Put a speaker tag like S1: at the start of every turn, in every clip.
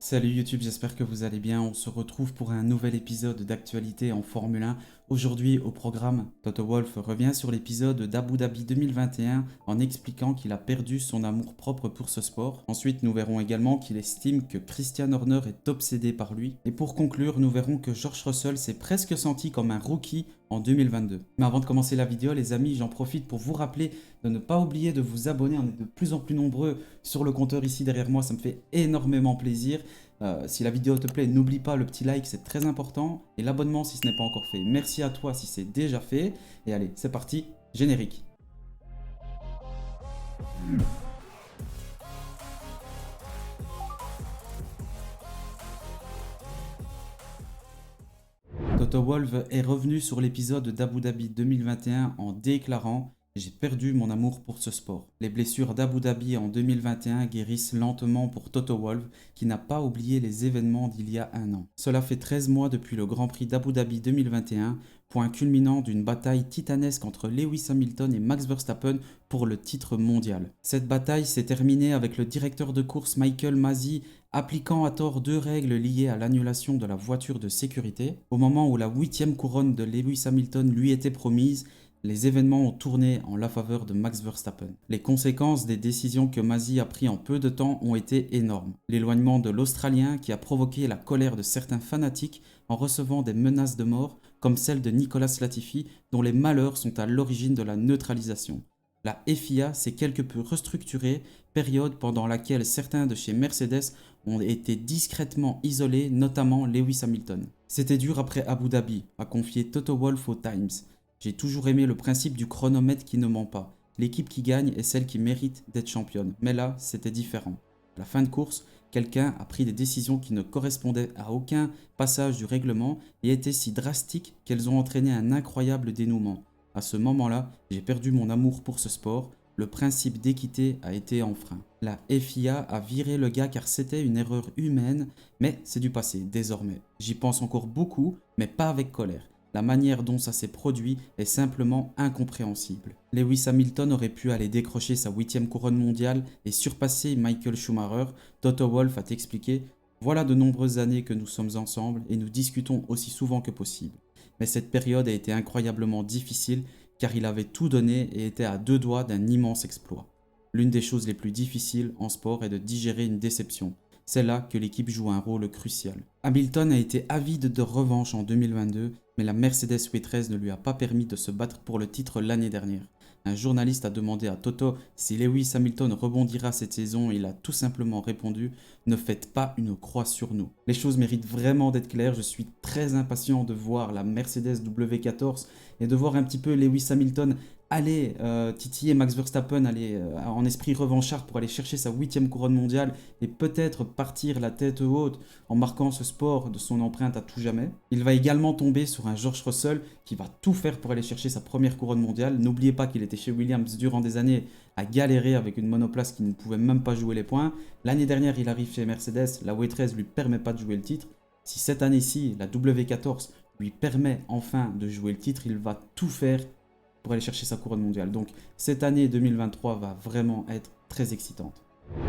S1: Salut YouTube, j'espère que vous allez bien. On se retrouve pour un nouvel épisode d'actualité en Formule 1. Aujourd'hui au programme, Toto Wolff revient sur l'épisode d'Abu Dhabi 2021 en expliquant qu'il a perdu son amour-propre pour ce sport. Ensuite, nous verrons également qu'il estime que Christian Horner est obsédé par lui. Et pour conclure, nous verrons que George Russell s'est presque senti comme un rookie en 2022. Mais avant de commencer la vidéo, les amis, j'en profite pour vous rappeler de ne pas oublier de vous abonner. On est de plus en plus nombreux sur le compteur ici derrière moi, ça me fait énormément plaisir. Si la vidéo te plaît, n'oublie pas le petit like, c'est très important. Et l'abonnement si ce n'est pas encore fait. Merci à toi si c'est déjà fait. Et allez, c'est parti, générique. Toto Wolff est revenu sur l'épisode d'Abu Dhabi 2021 en déclarant: j'ai perdu mon amour pour ce sport. Les blessures d'Abu Dhabi en 2021 guérissent lentement pour Toto Wolff, qui n'a pas oublié les événements d'il y a un an. Cela fait 13 mois depuis le Grand Prix d'Abu Dhabi 2021, point culminant d'une bataille titanesque entre Lewis Hamilton et Max Verstappen pour le titre mondial. Cette bataille s'est terminée avec le directeur de course Michael Masi appliquant à tort deux règles liées à l'annulation de la voiture de sécurité. Au moment où la 8e couronne de Lewis Hamilton lui était promise, les événements ont tourné en la faveur de Max Verstappen. Les conséquences des décisions que Masi a prises en peu de temps ont été énormes. L'éloignement de l'Australien qui a provoqué la colère de certains fanatiques en recevant des menaces de mort, comme celle de Nicolas Latifi, dont les malheurs sont à l'origine de la neutralisation. La FIA s'est quelque peu restructurée, période pendant laquelle certains de chez Mercedes ont été discrètement isolés, notamment Lewis Hamilton. C'était dur après Abu Dhabi, a confié Toto Wolff au Times. J'ai toujours aimé le principe du chronomètre qui ne ment pas. L'équipe qui gagne est celle qui mérite d'être championne. Mais là, c'était différent. À la fin de course, quelqu'un a pris des décisions qui ne correspondaient à aucun passage du règlement et étaient si drastiques qu'elles ont entraîné un incroyable dénouement. À ce moment-là, j'ai perdu mon amour pour ce sport. Le principe d'équité a été enfreint. La FIA a viré le gars car c'était une erreur humaine, mais c'est du passé désormais. J'y pense encore beaucoup, mais pas avec colère. La manière dont ça s'est produit est simplement incompréhensible. Lewis Hamilton aurait pu aller décrocher sa 8e couronne mondiale et surpasser Michael Schumacher. Toto Wolff a expliqué: voilà de nombreuses années que nous sommes ensemble et nous discutons aussi souvent que possible. Mais cette période a été incroyablement difficile car il avait tout donné et était à deux doigts d'un immense exploit. L'une des choses les plus difficiles en sport est de digérer une déception. C'est là que l'équipe joue un rôle crucial. Hamilton a été avide de revanche en 2022, mais la Mercedes W13 ne lui a pas permis de se battre pour le titre l'année dernière. Un journaliste a demandé à Toto si Lewis Hamilton rebondira cette saison et il a tout simplement répondu: ne faites pas une croix sur nous. Les choses méritent vraiment d'être claires, je suis très impatient de voir la Mercedes W14 et de voir un petit peu Lewis Hamilton aller titiller Max Verstappen, aller en esprit revanchard pour aller chercher sa 8e couronne mondiale et peut-être partir la tête haute en marquant ce sport de son empreinte à tout jamais. Il va également tomber sur un George Russell qui va tout faire pour aller chercher sa première couronne mondiale. N'oubliez pas qu'il était chez Williams durant des années à galérer avec une monoplace qui ne pouvait même pas jouer les points. L'année dernière, il arrive chez Mercedes, la W13 lui permet pas de jouer le titre. Si cette année-ci, la W14 lui permet enfin de jouer le titre, il va tout faire pour aller chercher sa couronne mondiale. Donc cette année 2023 va vraiment être très excitante.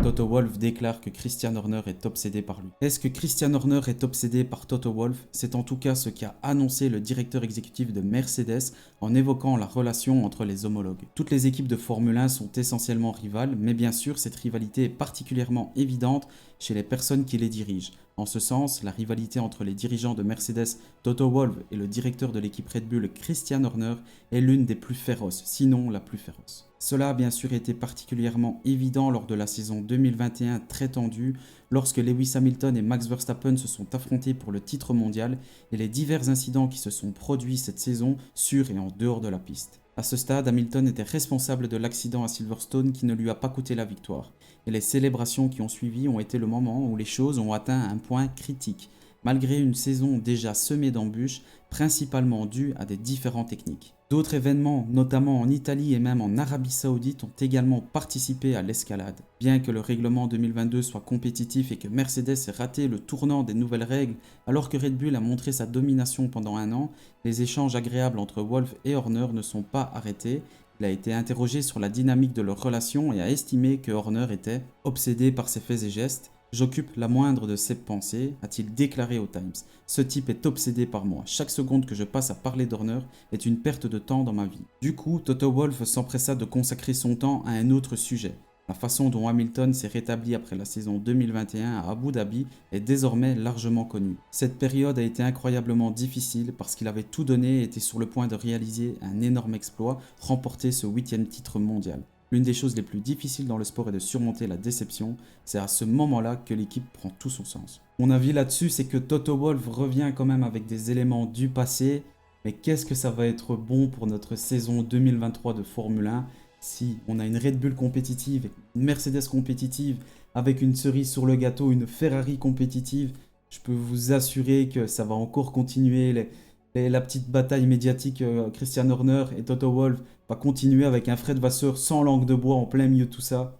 S1: Toto Wolff déclare que Christian Horner est obsédé par lui. Est-ce que Christian Horner est obsédé par Toto Wolff? C'est en tout cas ce qu'a annoncé le directeur exécutif de Mercedes en évoquant la relation entre les homologues. Toutes les équipes de Formule 1 sont essentiellement rivales, mais bien sûr cette rivalité est particulièrement évidente chez les personnes qui les dirigent. En ce sens, la rivalité entre les dirigeants de Mercedes, Toto Wolff, et le directeur de l'équipe Red Bull, Christian Horner, est l'une des plus féroces, sinon la plus féroce. Cela a bien sûr été particulièrement évident lors de la saison 2021 très tendue, lorsque Lewis Hamilton et Max Verstappen se sont affrontés pour le titre mondial et les divers incidents qui se sont produits cette saison sur et en dehors de la piste. À ce stade, Hamilton était responsable de l'accident à Silverstone qui ne lui a pas coûté la victoire, et les célébrations qui ont suivi ont été le moment où les choses ont atteint un point critique, malgré une saison déjà semée d'embûches, principalement dues à des différends techniques. D'autres événements, notamment en Italie et même en Arabie Saoudite, ont également participé à l'escalade. Bien que le règlement 2022 soit compétitif et que Mercedes ait raté le tournant des nouvelles règles alors que Red Bull a montré sa domination pendant un an, les échanges agréables entre Wolff et Horner ne sont pas arrêtés. Il a été interrogé sur la dynamique de leur relation et a estimé que Horner était obsédé par ses faits et gestes. J'occupe la moindre de ses pensées, a-t-il déclaré au Times. Ce type est obsédé par moi. Chaque seconde que je passe à parler d'Horner est une perte de temps dans ma vie. Du coup, Toto Wolff s'empressa de consacrer son temps à un autre sujet. La façon dont Hamilton s'est rétabli après la saison 2021 à Abu Dhabi est désormais largement connue. Cette période a été incroyablement difficile parce qu'il avait tout donné et était sur le point de réaliser un énorme exploit, remporter ce 8e titre mondial. L'une des choses les plus difficiles dans le sport est de surmonter la déception. C'est à ce moment-là que l'équipe prend tout son sens. Mon avis là-dessus, c'est que Toto Wolff revient quand même avec des éléments du passé. Mais qu'est-ce que ça va être bon pour notre saison 2023 de Formule 1 si on a une Red Bull compétitive, une Mercedes compétitive, avec une cerise sur le gâteau, une Ferrari compétitive. Je peux vous assurer que ça va encore continuer. La petite bataille médiatique Christian Horner et Toto Wolff va continuer avec un Fred Vasseur sans langue de bois en plein milieu de tout ça.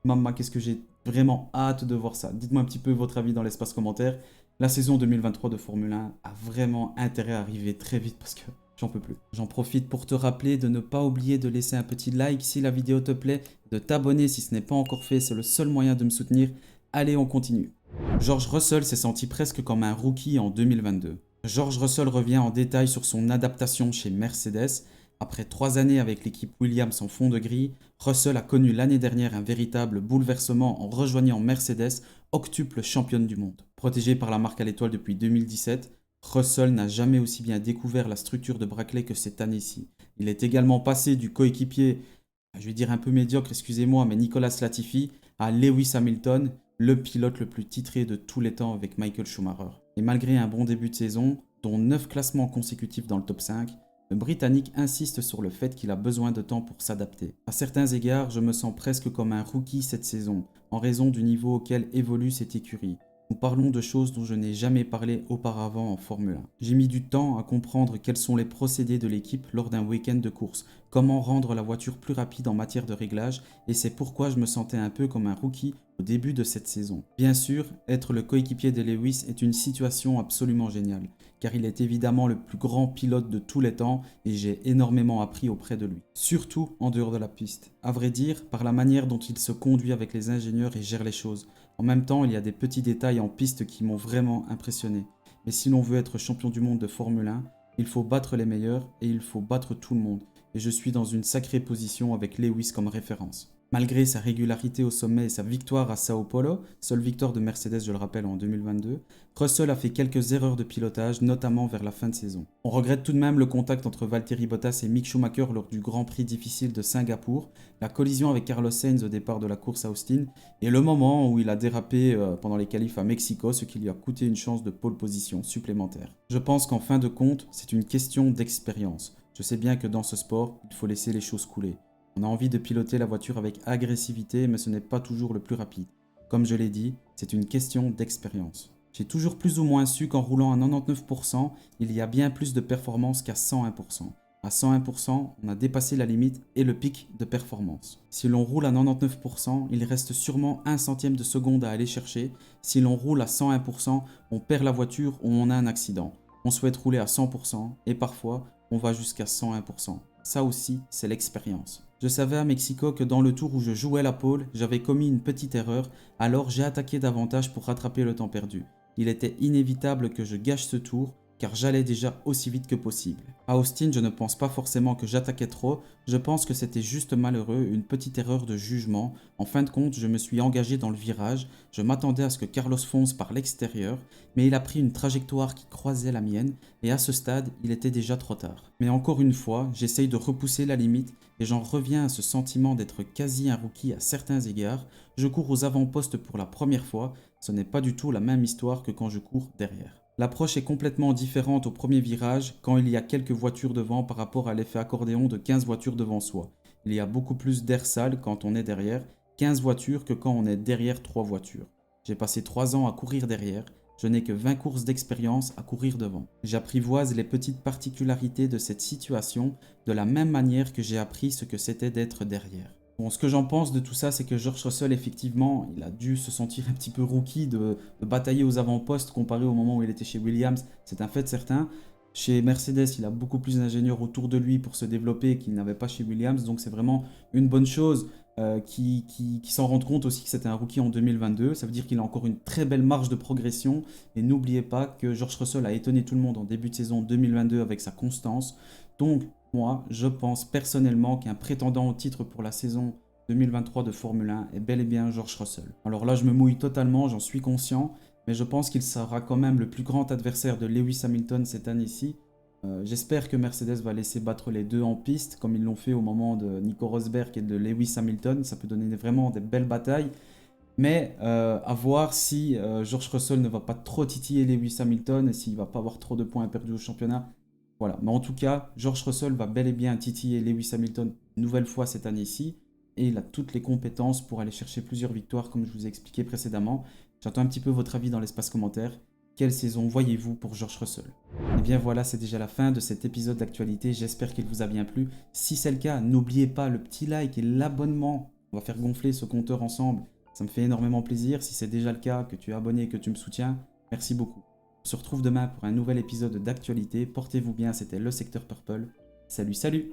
S1: Maman, qu'est-ce que j'ai vraiment hâte de voir ça. Dites-moi un petit peu votre avis dans l'espace commentaire. La saison 2023 de Formule 1 a vraiment intérêt à arriver très vite parce que j'en peux plus. J'en profite pour te rappeler de ne pas oublier de laisser un petit like si la vidéo te plaît, de t'abonner si ce n'est pas encore fait, c'est le seul moyen de me soutenir. Allez, on continue. George Russell s'est senti presque comme un rookie en 2022. George Russell revient en détail sur son adaptation chez Mercedes. Après 3 années avec l'équipe Williams en fond de grille, Russell a connu l'année dernière un véritable bouleversement en rejoignant Mercedes, octuple championne du monde. Protégé par la marque à l'étoile depuis 2017, Russell n'a jamais aussi bien découvert la structure de Brackley que cette année-ci. Il est également passé du coéquipier, je vais dire un peu médiocre, excusez-moi, mais Nicolas Latifi, à Lewis Hamilton, le pilote le plus titré de tous les temps avec Michael Schumacher. Et malgré un bon début de saison, dont 9 classements consécutifs dans le top 5, le Britannique insiste sur le fait qu'il a besoin de temps pour s'adapter. À certains égards, je me sens presque comme un rookie cette saison, en raison du niveau auquel évolue cette écurie. Nous parlons de choses dont je n'ai jamais parlé auparavant en Formule 1. J'ai mis du temps à comprendre quels sont les procédés de l'équipe lors d'un week-end de course, comment rendre la voiture plus rapide en matière de réglage, et c'est pourquoi je me sentais un peu comme un rookie au début de cette saison. Bien sûr, être le coéquipier de Lewis est une situation absolument géniale, car il est évidemment le plus grand pilote de tous les temps et j'ai énormément appris auprès de lui. Surtout en dehors de la piste. À vrai dire, par la manière dont il se conduit avec les ingénieurs et gère les choses. En même temps, il y a des petits détails en piste qui m'ont vraiment impressionné. Mais si l'on veut être champion du monde de Formule 1, il faut battre les meilleurs et il faut battre tout le monde. Et je suis dans une sacrée position avec Lewis comme référence. Malgré sa régularité au sommet et sa victoire à Sao Paulo, seule victoire de Mercedes je le rappelle en 2022, Russell a fait quelques erreurs de pilotage, notamment vers la fin de saison. On regrette tout de même le contact entre Valtteri Bottas et Mick Schumacher lors du Grand Prix difficile de Singapour, la collision avec Carlos Sainz au départ de la course à Austin, et le moment où il a dérapé pendant les qualifs à Mexico, ce qui lui a coûté une chance de pole position supplémentaire. Je pense qu'en fin de compte, c'est une question d'expérience. Je sais bien que dans ce sport, il faut laisser les choses couler. On a envie de piloter la voiture avec agressivité, mais ce n'est pas toujours le plus rapide. Comme je l'ai dit, c'est une question d'expérience. J'ai toujours plus ou moins su qu'en roulant à 99%, il y a bien plus de performance qu'à 101%. À 101%, on a dépassé la limite et le pic de performance. Si l'on roule à 99%, il reste sûrement un centième de seconde à aller chercher. Si l'on roule à 101%, on perd la voiture ou on a un accident. On souhaite rouler à 100% et parfois, on va jusqu'à 101%. Ça aussi, c'est l'expérience. Je savais à Mexico que dans le tour où je jouais la pole, j'avais commis une petite erreur, alors j'ai attaqué davantage pour rattraper le temps perdu. Il était inévitable que je gâche ce tour, car j'allais déjà aussi vite que possible. À Austin, je ne pense pas forcément que j'attaquais trop, je pense que c'était juste malheureux, une petite erreur de jugement. En fin de compte, je me suis engagé dans le virage, je m'attendais à ce que Carlos fonce par l'extérieur, mais il a pris une trajectoire qui croisait la mienne, et à ce stade, il était déjà trop tard. Mais encore une fois, j'essaye de repousser la limite, et j'en reviens à ce sentiment d'être quasi un rookie à certains égards. Je cours aux avant-postes pour la première fois, ce n'est pas du tout la même histoire que quand je cours derrière. L'approche est complètement différente au premier virage quand il y a quelques voitures devant par rapport à l'effet accordéon de 15 voitures devant soi. Il y a beaucoup plus d'air sale quand on est derrière 15 voitures que quand on est derrière 3 voitures. J'ai passé 3 ans à courir derrière, je n'ai que 20 courses d'expérience à courir devant. J'apprivoise les petites particularités de cette situation de la même manière que j'ai appris ce que c'était d'être derrière. Bon, ce que j'en pense de tout ça, c'est que George Russell, effectivement, il a dû se sentir un petit peu rookie de batailler aux avant-postes comparé au moment où il était chez Williams. C'est un fait certain. Chez Mercedes, il a beaucoup plus d'ingénieurs autour de lui pour se développer qu'il n'avait pas chez Williams, donc c'est vraiment une bonne chose. qui s'en rendent compte aussi que c'était un rookie en 2022. Ça veut dire qu'il a encore une très belle marge de progression. Et n'oubliez pas que George Russell a étonné tout le monde en début de saison 2022 avec sa constance. Donc, moi, je pense personnellement qu'un prétendant au titre pour la saison 2023 de Formule 1 est bel et bien George Russell. Alors là, je me mouille totalement, j'en suis conscient, mais je pense qu'il sera quand même le plus grand adversaire de Lewis Hamilton cette année-ci. J'espère que Mercedes va laisser battre les deux en piste, comme ils l'ont fait au moment de Nico Rosberg et de Lewis Hamilton. Ça peut donner vraiment des belles batailles. Mais à voir si George Russell ne va pas trop titiller Lewis Hamilton et s'il ne va pas avoir trop de points perdus au championnat. Voilà. Mais en tout cas, George Russell va bel et bien titiller Lewis Hamilton une nouvelle fois cette année-ci. Et il a toutes les compétences pour aller chercher plusieurs victoires, comme je vous ai expliqué précédemment. J'attends un petit peu votre avis dans l'espace commentaire. Quelle saison voyez-vous pour George Russell? Et bien voilà, c'est déjà la fin de cet épisode d'actualité. J'espère qu'il vous a bien plu. Si c'est le cas, n'oubliez pas le petit like et l'abonnement. On va faire gonfler ce compteur ensemble. Ça me fait énormément plaisir. Si c'est déjà le cas, que tu es abonné et que tu me soutiens, merci beaucoup. On se retrouve demain pour un nouvel épisode d'actualité. Portez-vous bien, c'était le secteur Purple. Salut, salut!